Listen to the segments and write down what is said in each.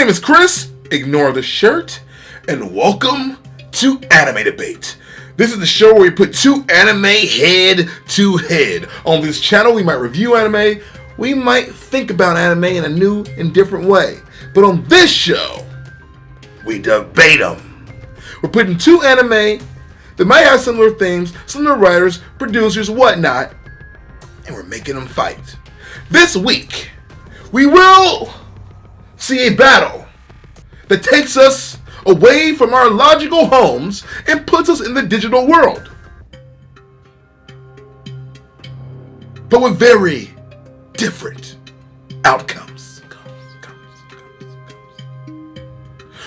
name is Chris, ignore the shirt, and welcome to Anime Debate. This is the show where we put two anime head to head. On this channel, we might review anime, we might think about anime in a new and different way. But on this show, we debate them. We're putting two anime that might have similar themes, similar writers, producers, whatnot, and we're making them fight. This week, we will see a battle that takes us away from our logical homes and puts us in the digital world. But with very different outcomes.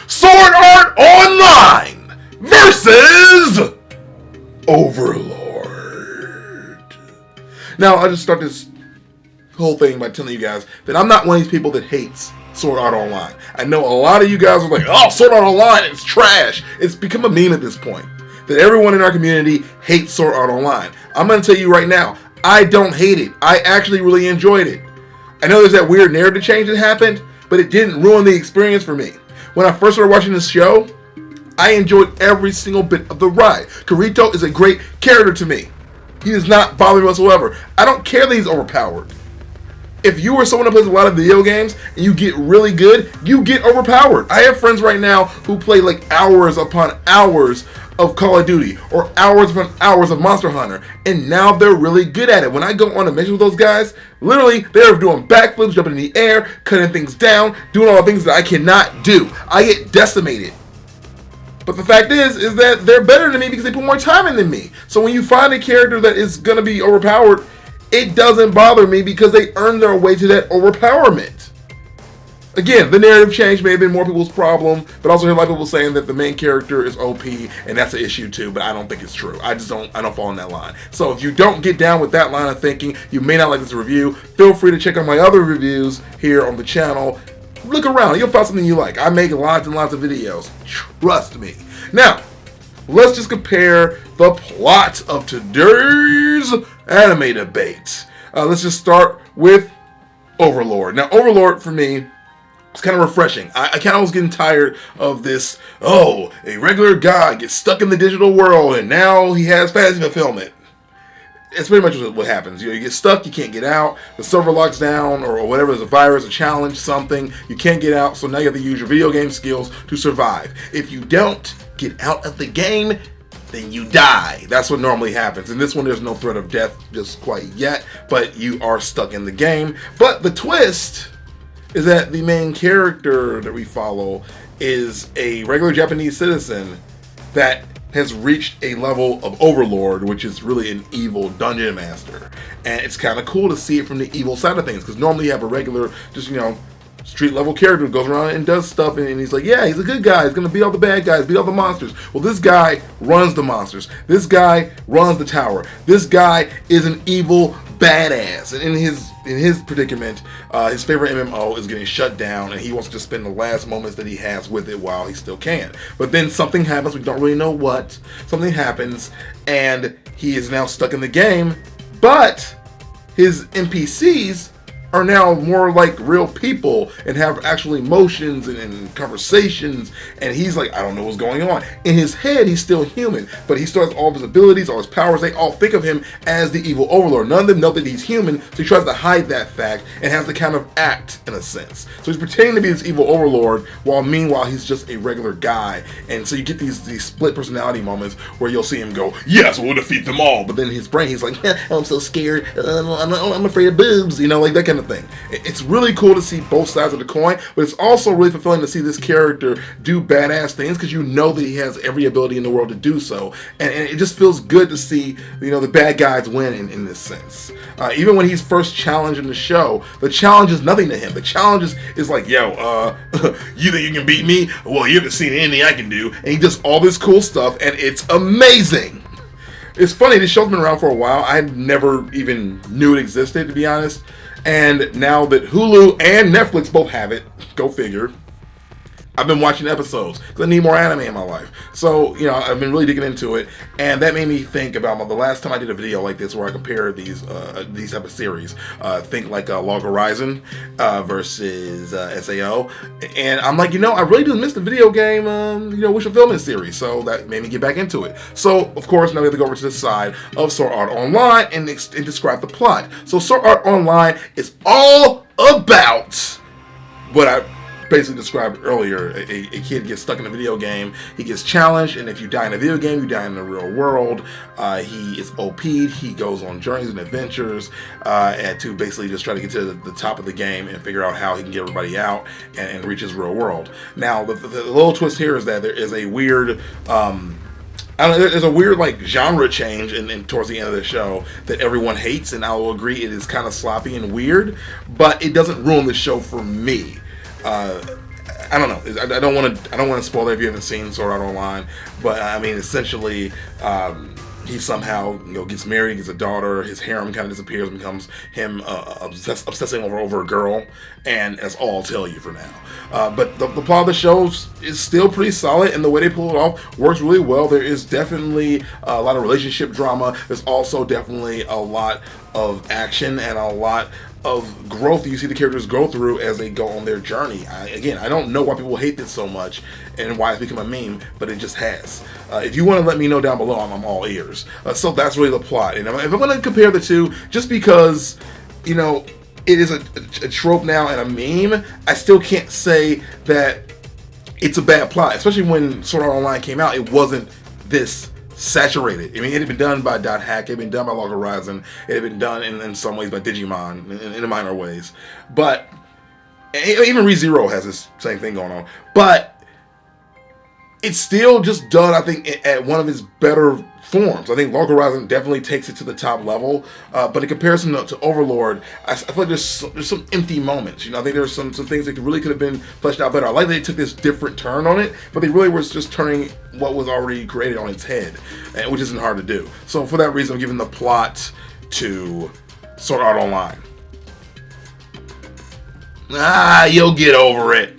Sword Art Online versus Overlord. Now, I'll just start this whole thing by telling you guys that I'm not one of these people that hates Sword Art Online. I know a lot of you guys are like, oh, Sword Art Online, it's trash. It's become a meme at this point that everyone in our community hates Sword Art Online. I'm going to tell you right now, I don't hate it. I actually really enjoyed it. I know there's that weird narrative change that happened, but it didn't ruin the experience for me. When I first started watching this show, I enjoyed every single bit of the ride. Kirito is a great character to me. He does not bother me whatsoever. I don't care that he's overpowered. If you are someone who plays a lot of video games and you get really good, you get overpowered. I have friends right now who play like hours upon hours of Call of Duty or hours upon hours of Monster Hunter, and now they're really good at it. When I go on a mission with those guys, literally they're doing backflips, jumping in the air, cutting things down, doing all the things that I cannot do. I get decimated. But the fact is that they're better than me because they put more time in than me. So when you find a character that is going to be overpowered, it doesn't bother me because they earned their way to that overpowerment. Again, the narrative change may have been more people's problem, but also hear a lot of people saying that the main character is OP, and that's an issue too, but I don't think it's true. I don't fall in that line. So if you don't get down with that line of thinking, you may not like this review, feel free to check out my other reviews here on the channel. Look around, you'll find something you like. I make lots and lots of videos. Trust me. Now, let's just compare the plot of today's anime debate. Let's just start with Overlord. Now, Overlord, for me, it's kind of refreshing. I kind of was getting tired of this, oh, a regular guy gets stuck in the digital world and now he has fantasy fulfillment. It's pretty much what happens. You get stuck, you can't get out, the server locks down, or whatever, there's a virus, a challenge, something, you can't get out, so now you have to use your video game skills to survive. If you don't get out of the game, then you die. That's what normally happens. In this one, there's no threat of death just quite yet, but you are stuck in the game. But the twist is that the main character that we follow is a regular Japanese citizen that has reached a level of Overlord, which is really an evil dungeon master. And it's kind of cool to see it from the evil side of things, because normally you have a regular, just, street level character who goes around and does stuff, and he's like, yeah, he's a good guy, he's gonna beat all the bad guys, beat all the monsters. Well, this guy runs the monsters. This guy runs the tower. This guy is an evil badass. And in his predicament, his favorite MMO is getting shut down, and he wants to spend the last moments that he has with it while he still can. But then something happens, we don't really know what. Something happens, and he is now stuck in the game, but his NPCs are now more like real people and have actual emotions and conversations, and he's like, I don't know what's going on. In his head, he's still human, but he still has all of his abilities, all his powers. They all think of him as the evil Overlord. None of them know that he's human, so he tries to hide that fact and has to kind of act in a sense. So he's pretending to be this evil Overlord, while meanwhile he's just a regular guy. And so you get these split personality moments where you'll see him go, yes, we'll defeat them all, but then in his brain he's like, I'm so scared, I'm afraid of boobs, like that kind of thing. It's really cool to see both sides of the coin, but it's also really fulfilling to see this character do badass things, because you know that he has every ability in the world to do so, and it just feels good to see the bad guys win in this sense. Even when he's first challenged in the show, the challenge is nothing to him. The challenge is like, yo, you think you can beat me? Well, you haven't seen anything I can do. And he does all this cool stuff, and it's amazing. It's funny, this show's been around for a while. I never even knew it existed, to be honest. And now that Hulu and Netflix both have it, go figure, I've been watching episodes because I need more anime in my life. So, you know, I've been really digging into it, and that made me think about the last time I did a video like this where I compared these type of series. Think like Log Horizon versus SAO, and I'm like, you know, I really do miss the video game, you know, Wish Fulfillment series. So that made me get back into it. So, of course, now we have to go over to the side of Sword Art Online and describe the plot. So, Sword Art Online is all about what I basically described earlier. A kid gets stuck in a video game, he gets challenged, and if you die in a video game, you die in the real world. He is OP'd, he goes on journeys and adventures and to basically just try to get to the top of the game and figure out how he can get everybody out and reach his real world. Now, the little twist here is that there is a weird there's a weird like genre change in towards the end of the show that everyone hates, and I will agree it is kind of sloppy and weird, but it doesn't ruin the show for me. I don't know. I don't want to spoil it if you haven't seen Sword Art Online, but I mean, essentially, he somehow gets married, gets a daughter. His harem kind of disappears, becomes him obsessing over a girl, and that's all I'll tell you for now. But the plot of the show is still pretty solid, and the way they pull it off works really well. There is definitely a lot of relationship drama. There's also definitely a lot of action and a lot of growth you see the characters go through as they go on their journey. I don't know why people hate this so much and why it's become a meme, but it just has. If you want to let me know down below, I'm all ears. So that's really the plot. And if I'm going to compare the two, just because, you know, it is a trope now and a meme, I still can't say that it's a bad plot. Especially when Sword Art Online came out, it wasn't this saturated. I mean, it had been done by Dot Hack, it had been done by Log Horizon, it had been done in some ways by Digimon, in minor ways. But even ReZero has this same thing going on. But it's still just done, I think, at one of its better forms. I think Log Horizon definitely takes it to the top level, but in comparison to Overlord, I feel like there's some empty moments. You know, I think there's some things that really could have been fleshed out better. I like that they took this different turn on it, but they really were just turning what was already created on its head, which isn't hard to do. So for that reason, I'm giving the plot to Sword Art Online. You'll get over it.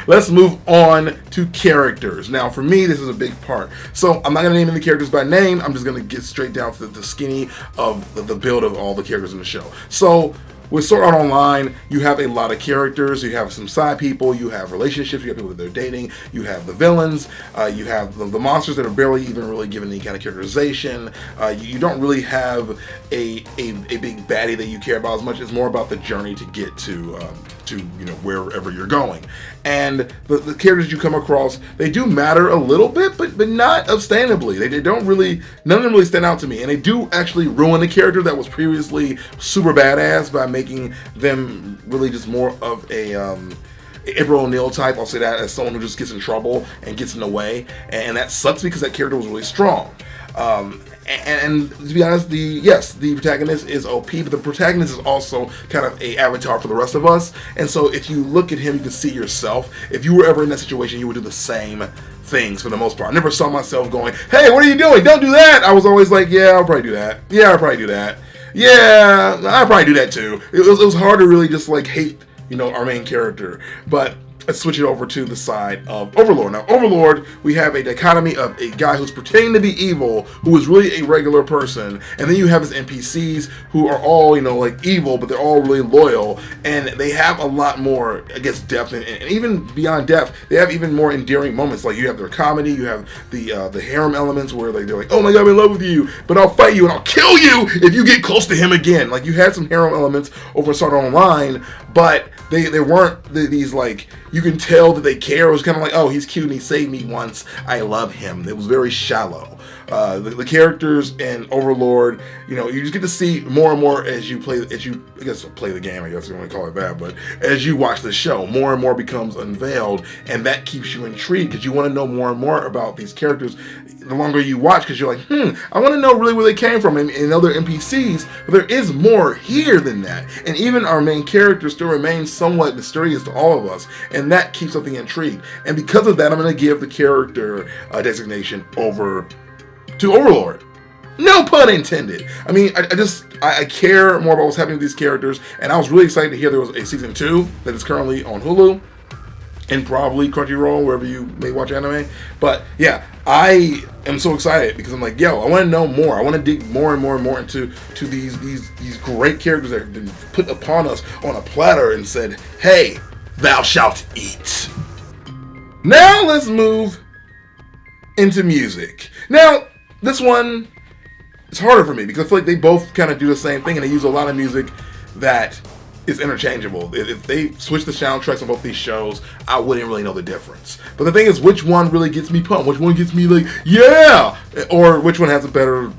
Let's move on to characters. Now, for me, this is a big part. So, I'm not going to name any characters by name. I'm just going to get straight down to the skinny of the build of all the characters in the show. So, with Sword Art Online, you have a lot of characters. You have some side people. You have relationships. You have people that they're dating. You have the villains. You have the monsters that are barely even really given any kind of characterization. You don't really have a big baddie that you care about as much. It's more about the journey to get to wherever you're going. And the characters you come across, they do matter a little bit, but not substantively. They don't really, none of them really stand out to me. And they do actually ruin the character that was previously super badass by making them really just more of a April O'Neil type. I'll say that as someone who just gets in trouble and gets in the way. And that sucks because that character was really strong. And to be honest, the protagonist is OP, but the protagonist is also kind of a avatar for the rest of us. And so if you look at him, you can see yourself. If you were ever in that situation, you would do the same things for the most part. I never saw myself going, "Hey, what are you doing? Don't do that." I was always like, "Yeah, I'll probably do that. Yeah, I'll probably do that. Yeah, I'll probably do that too." It was hard to really just like hate, our main character. But let's switch it over to the side of Overlord. Now, Overlord, we have a dichotomy of a guy who's pretending to be evil, who is really a regular person, and then you have his NPCs who are all, like evil, but they're all really loyal, and they have a lot more, I guess, depth, and even beyond depth, they have even more endearing moments. Like you have their comedy, you have the harem elements where they're like, "Oh my God, I'm in love with you, but I'll fight you and I'll kill you if you get close to him again." Like you had some harem elements over Sword Art Online, but they weren't these like, you can tell that they care. It was kind of like, "Oh, he's cute and he saved me once. I love him." It was very shallow. The characters in Overlord, you just get to see more and more as you play the game, I guess you want to call it that, but as you watch the show, more and more becomes unveiled, and that keeps you intrigued because you want to know more and more about these characters the longer you watch, because you're like, I want to know really where they came from and other NPCs, but there is more here than that. And even our main character still remains somewhat mysterious to all of us, and that keeps something intrigued. And because of that, I'm going to give the character designation over to Overlord. No pun intended. I mean, I care more about what's happening with these characters, and I was really excited to hear there was a season 2 that is currently on Hulu. and probably Crunchyroll, wherever you may watch anime. But yeah, I am so excited because I'm like, yo, I want to know more. I want to dig more and more and more into these great characters that have been put upon us on a platter and said, hey, thou shalt eat. Now let's move into music. Now, this one is harder for me because I feel like they both kind of do the same thing and they use a lot of music that is interchangeable. If they switch the soundtracks on both these shows, I wouldn't really know the difference. But the thing is, which one really gets me pumped? Which one gets me like, yeah? Or which one has a better,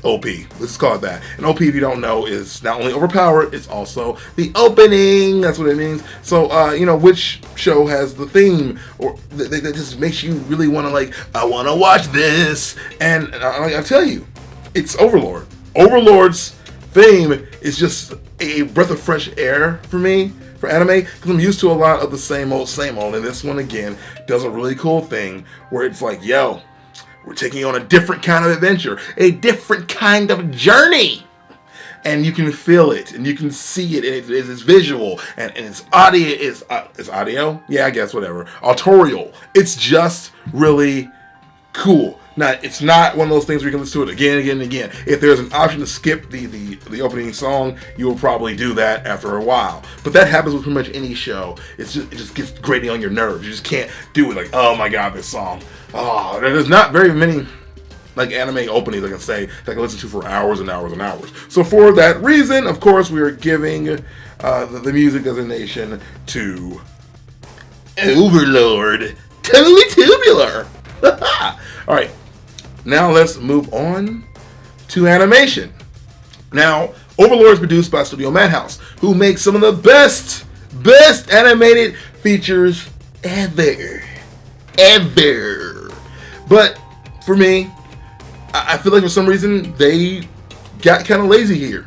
OP? Let's call it that. An OP, if you don't know, is not only overpowered, it's also the opening. That's what it means. So, which show has the theme or that just makes you really want to like, I want to watch this. And I tell you, it's Overlord. Overlord's theme is just a breath of fresh air for me, for anime, because I'm used to a lot of the same old, and this one, again, does a really cool thing where it's like, yo, we're taking on a different kind of adventure, a different kind of journey, and you can feel it, and you can see it, and it's visual, and it's audio, it's audio? Yeah, I guess, whatever. Autorial. It's just really cool. Now, it's not one of those things where you can listen to it again and again and again. If there's an option to skip the opening song, you will probably do that after a while. But that happens with pretty much any show. It just gets grating on your nerves. You just can't do it like, oh my god, this song. Oh, there's not very many like anime openings I can say that I can listen to for hours and hours and hours. So for that reason, of course, we are giving the music designation to Overlord. Totally tubular. All right. Now let's move on to animation. Now, Overlord is produced by Studio Madhouse, who makes some of the best animated features ever. But for me, I feel like for some reason they got kind of lazy here.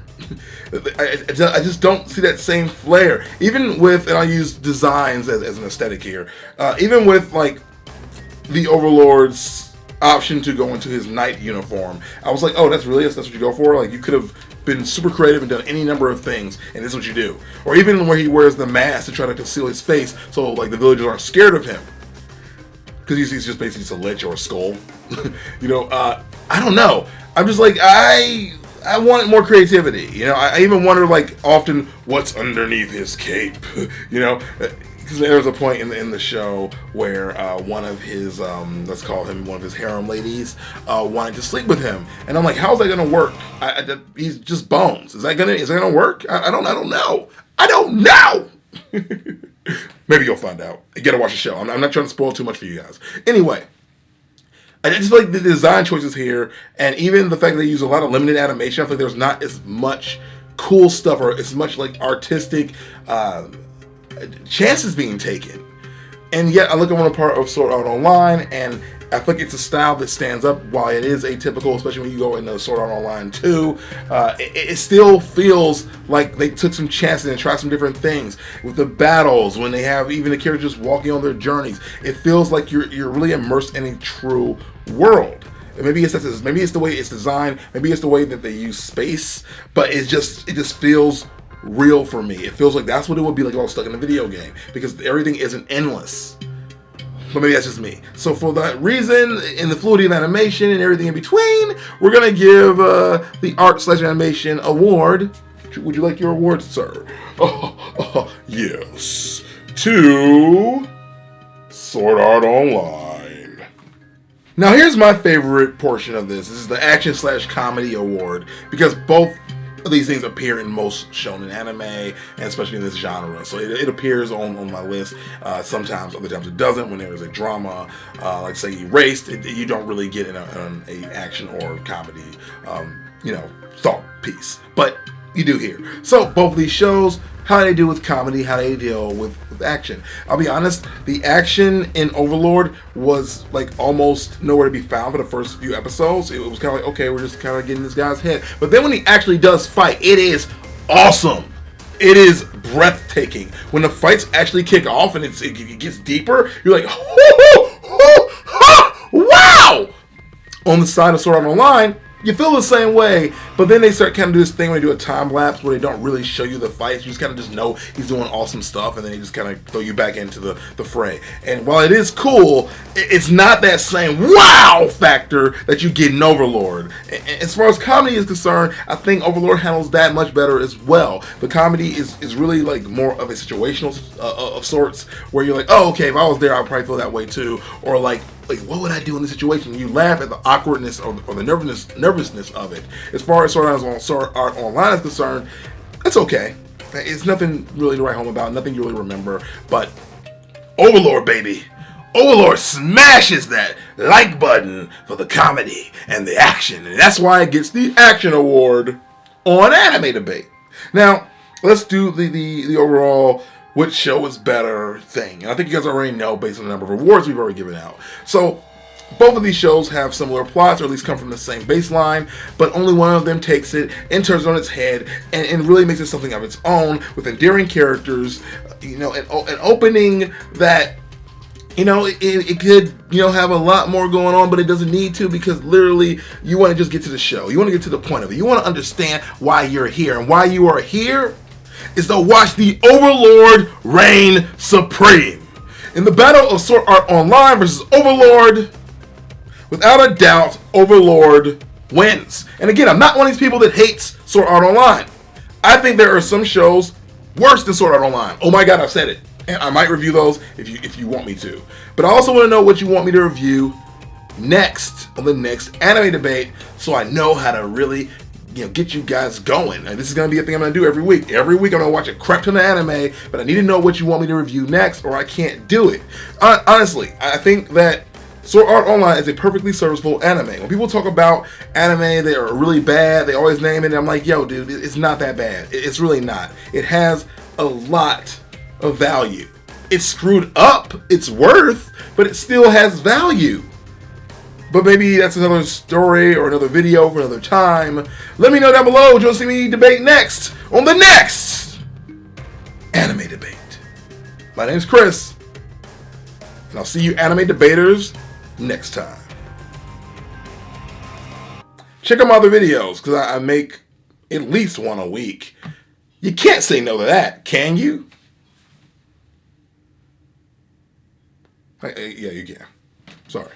I just don't see that same flair. Even with, and I use designs as an aesthetic here, even with like the Overlord's option to go into his knight uniform, I was like, oh, that's what you go for? Like, you could have been super creative and done any number of things, and this is what you do. Or even where he wears the mask to try to conceal his face, so like the villagers aren't scared of him, because he's just basically just a lich or a skull. I don't know. I'm just like, I wanted more creativity. I even wonder like often what's underneath his cape. Because there was a point in the show where one of his, let's call him one of his harem ladies, wanted to sleep with him, and I'm like, how's that gonna work? He's just bones. Is that gonna work? I don't know. Maybe you'll find out. You gotta watch the show. I'm not trying to spoil too much for you guys. Anyway, I just feel like the design choices here, and even the fact that they use a lot of limited animation, I feel like there's not as much cool stuff or as much like artistic chances being taken. And yet I look at one part of Sword Art Online, and I think it's a style that stands up. While it is atypical, especially when you go into Sword Art Online 2, it still feels like they took some chances and tried some different things with the battles. When they have even the characters walking on their journeys, it feels like you're really immersed in a true world. And maybe it's the way it's designed, maybe it's the way that they use space, but it just feels real for me. It feels like that's what it would be like if I was stuck in a video game, because everything isn't endless. But maybe that's just me. So for that reason, in the fluidity of animation and everything in between, we're gonna give the art/animation award. Would you like your award, sir? Yes, to Sword Art Online. Now here's my favorite portion of this. This is the action/comedy award, because both these things appear in most shonen anime, and especially in this genre. So it appears on my list. Sometimes, other times it doesn't. When there is a drama, like say Erased, you don't really get in a action or comedy, thought piece. But you do here. So both of these shows, how they do with comedy, how they deal with action. I'll be honest, the action in Overlord was like almost nowhere to be found for the first few episodes. It was kind of like, okay, we're just kind of getting this guy's head. But then when he actually does fight, it is awesome. It is breathtaking. When the fights actually kick off and it gets deeper, you're like, wow! On the side of Sword Art Online, you feel the same way, but then they start kind of do this thing where they do a time lapse where they don't really show you the fights. You just kind of just know he's doing awesome stuff, and then they just kind of throw you back into the fray. And while it is cool, it's not that same wow factor that you get in Overlord. As far as comedy is concerned, I think Overlord handles that much better as well. The comedy is really like more of a situational of sorts, where you're like, oh, okay, if I was there, I'd probably feel that way too. Or like what would I do in this situation? You laugh at the awkwardness or the nervousness of it. As far as Sword Art Online is concerned, it's okay. It's nothing really to write home about, nothing you really remember. But Overlord, baby. Overlord smashes that like button for the comedy and the action. And that's why it gets the Action Award on Anime Debate. Now, let's do the overall which show is better thing. And I think you guys already know based on the number of awards we've already given out. So, both of these shows have similar plots, or at least come from the same baseline, but only one of them takes it and turns it on its head and really makes it something of its own with endearing characters, an opening that, it could, have a lot more going on, but it doesn't need to, because literally you want to just get to the show. You want to get to the point of it. You want to understand why you're here, and why you are here is to watch the Overlord reign supreme. In the battle of Sword Art Online versus Overlord, without a doubt, Overlord wins. And again, I'm not one of these people that hates Sword Art Online. I think there are some shows worse than Sword Art Online. Oh my god, I've said it. And I might review those if you want me to. But I also want to know what you want me to review next on the next anime debate, so I know how to really get you guys going. And this is going to be a thing I'm going to do every week. Every week I'm going to watch a crap ton of anime, but I need to know what you want me to review next, or I can't do it. Honestly, I think that Sword Art Online is a perfectly serviceable anime. When people talk about anime, they are really bad, they always name it, and I'm like, yo, dude, it's not that bad. It's really not. It has a lot of value. It's screwed up, it's worth, but it still has value. But maybe that's another story or another video for another time. Let me know down below what you want to see me debate next on the next anime debate. My name's Chris, and I'll see you anime debaters next time. Check out my other videos, because I make at least one a week. You can't say no to that, can you? Yeah, you can. Sorry.